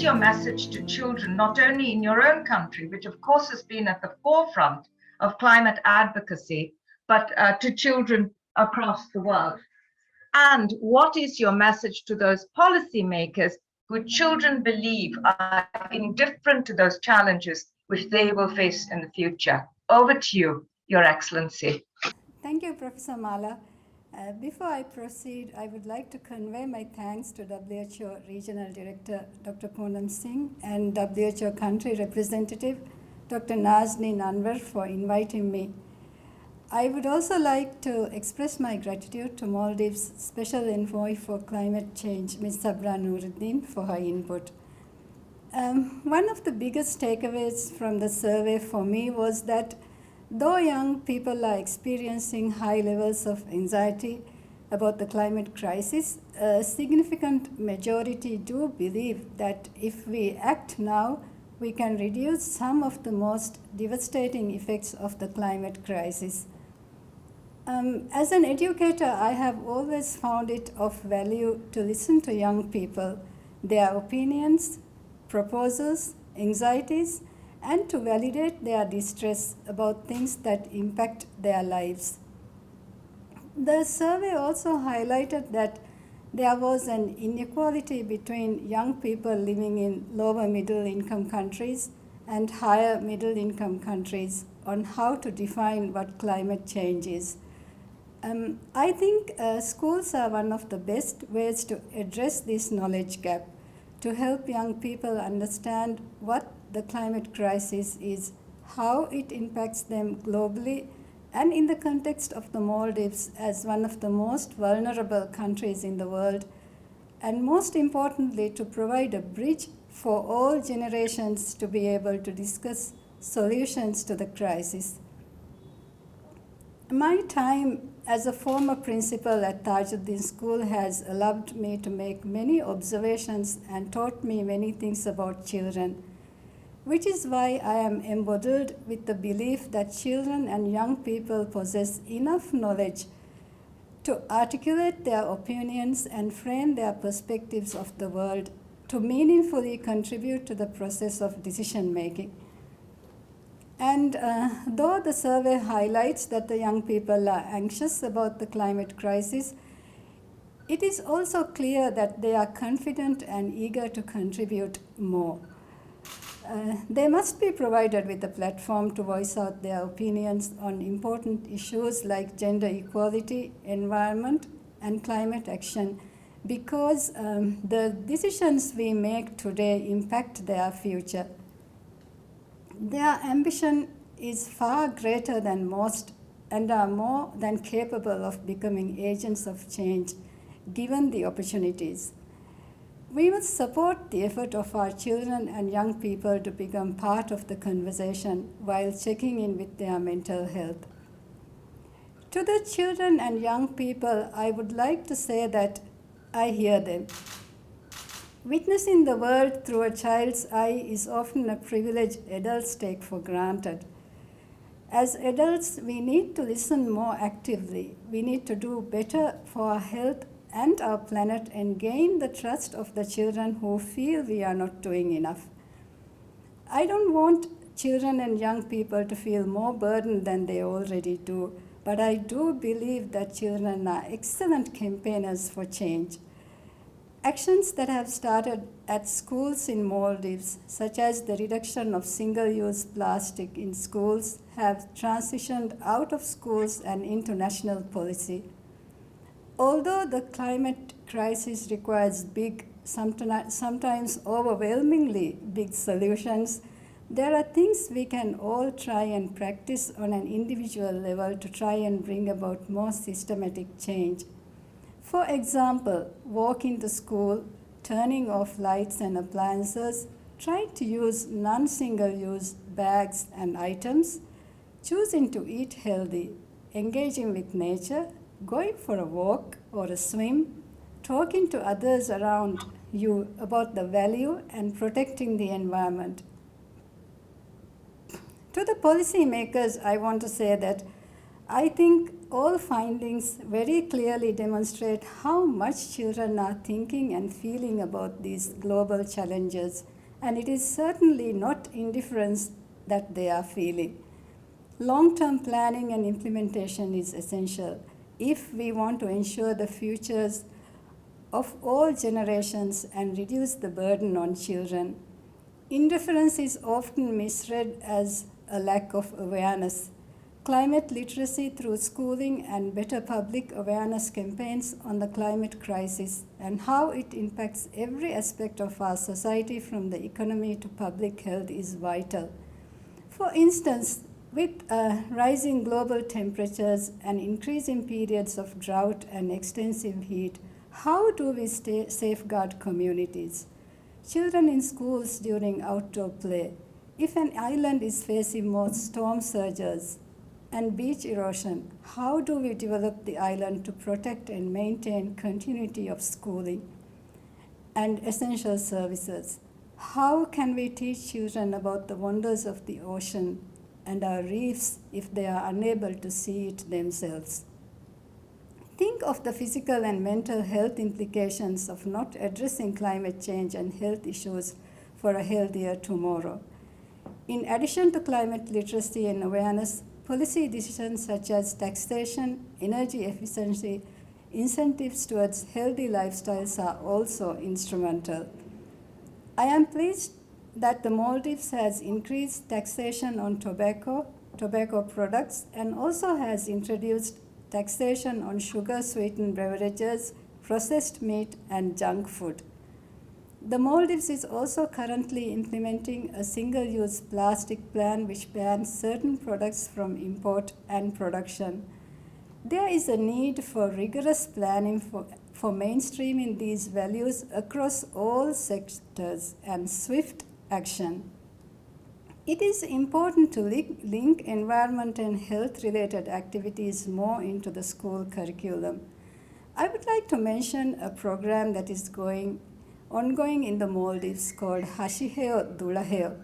your message to children, not only in your own country, which of course has been at the forefront of climate advocacy, but to children across the world? And what is your message to those policymakers who children believe are indifferent to those challenges which they will face in the future? Over to you, Your Excellency. Thank you, Professor Mala. Before I proceed, I would like to convey my thanks to WHO Regional Director Dr. Poonam Singh and WHO Country Representative Dr. Nazneen Anwar for inviting me. I would also like to express my gratitude to Maldives' Special Envoy for Climate Change, Ms. Sabra Nuruddin, for her input. One of the biggest takeaways from the survey for me was that though young people are experiencing high levels of anxiety about the climate crisis, a significant majority do believe that if we act now, we can reduce some of the most devastating effects of the climate crisis. As an educator, I have always found it of value to listen to young people, their opinions, proposals, anxieties, and to validate their distress about things that impact their lives. The survey also highlighted that there was an inequality between young people living in lower middle income countries and higher middle income countries on how to define what climate change is. I think schools are one of the best ways to address this knowledge gap, to help young people understand what the climate crisis is, how it impacts them globally, and in the context of the Maldives as one of the most vulnerable countries in the world, and most importantly, to provide a bridge for all generations to be able to discuss solutions to the crisis. My time as a former principal at Tajuddin School has allowed me to make many observations and taught me many things about children, which is why I am embodied with the belief that children and young people possess enough knowledge to articulate their opinions and frame their perspectives of the world to meaningfully contribute to the process of decision making. And though the survey highlights that the young people are anxious about the climate crisis, it is also clear that they are confident and eager to contribute more. They must be provided with a platform to voice out their opinions on important issues like gender equality, environment, and climate action, because the decisions we make today impact their future. Their ambition is far greater than most and are more than capable of becoming agents of change given the opportunities. We must support the effort of our children and young people to become part of the conversation while checking in with their mental health. To the children and young people, I would like to say that I hear them. Witnessing the world through a child's eye is often a privilege adults take for granted. As adults, we need to listen more actively. We need to do better for our health and our planet and gain the trust of the children who feel we are not doing enough. I don't want children and young people to feel more burdened than they already do, but I do believe that children are excellent campaigners for change. Actions that have started at schools in Maldives, such as the reduction of single-use plastic in schools, have transitioned out of schools and into national policy. Although the climate crisis requires big, sometimes overwhelmingly big solutions, there are things we can all try and practice on an individual level to try and bring about more systematic change. For example, walk into school, turning off lights and appliances, trying to use non-single-use bags and items, choosing to eat healthy, engaging with nature, going for a walk or a swim, talking to others around you about the value and protecting the environment. To the policymakers, I want to say that I think all findings very clearly demonstrate how much children are thinking and feeling about these global challenges and it is certainly not indifference that they are feeling. Long-term planning and implementation is essential if we want to ensure the futures of all generations and reduce the burden on children. Indifference is often misread as a lack of awareness. Climate literacy through schooling and better public awareness campaigns on the climate crisis and how it impacts every aspect of our society from the economy to public health is vital. For instance, with rising global temperatures and increasing periods of drought and extensive heat, how do we safeguard communities? Children in schools during outdoor play. If an island is facing more storm surges and beach erosion, how do we develop the island to protect and maintain continuity of schooling and essential services? How can we teach children about the wonders of the ocean and our reefs if they are unable to see it themselves? Think of the physical and mental health implications of not addressing climate change and health issues for a healthier tomorrow. In addition to climate literacy and awareness, policy decisions such as taxation, energy efficiency, incentives towards healthy lifestyles are also instrumental. I am pleased that the Maldives has increased taxation on tobacco products, and also has introduced taxation on sugar-sweetened beverages, processed meat, and junk food. The Maldives is also currently implementing a single-use plastic plan which bans certain products from import and production. There is a need for rigorous planning for mainstreaming these values across all sectors and swift action. It is important to link environment and health-related activities more into the school curriculum. I would like to mention a program that is ongoing in the Maldives called Hashiheo Dulaheo.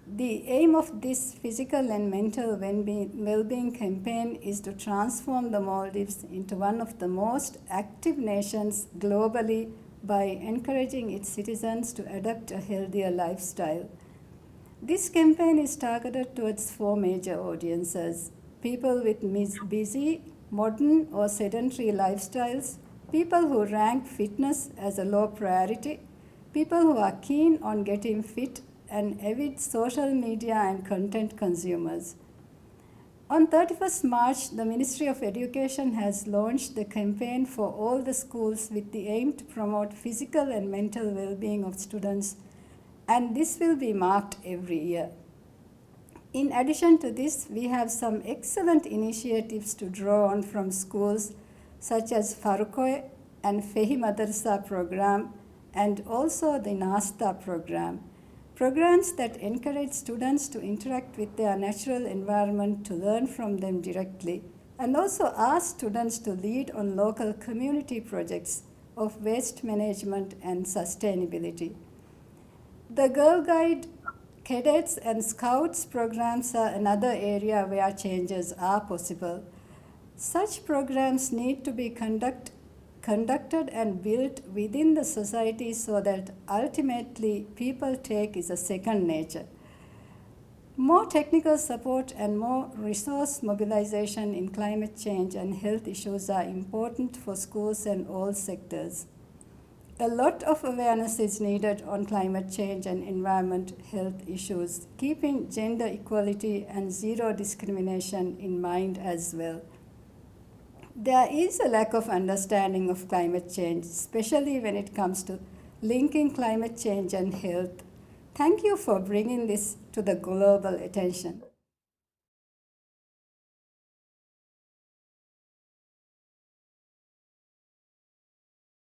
The aim of this physical and mental well-being campaign is to transform the Maldives into one of the most active nations globally by encouraging its citizens to adopt a healthier lifestyle. This campaign is targeted towards 4 major audiences: people with busy, modern, or sedentary lifestyles, people who rank fitness as a low priority, people who are keen on getting fit, and avid social media and content consumers. On 31st March, the Ministry of Education has launched the campaign for all the schools with the aim to promote physical and mental well-being of students, and this will be marked every year. In addition to this, we have some excellent initiatives to draw on from schools such as Farukoi and Fehi Madrasa program, and also the Nasta program. Programs that encourage students to interact with their natural environment to learn from them directly, and also ask students to lead on local community projects of waste management and sustainability. The Girl Guide, Cadets, and Scouts programs are another area where changes are possible. Such programs need to be conducted and built within the society so that ultimately people take is a second nature. More technical support and more resource mobilization in climate change and health issues are important for schools and all sectors. A lot of awareness is needed on climate change and environment health issues, keeping gender equality and zero discrimination in mind as well. There is a lack of understanding of climate change, especially when it comes to linking climate change and health. Thank you for bringing this to the global attention.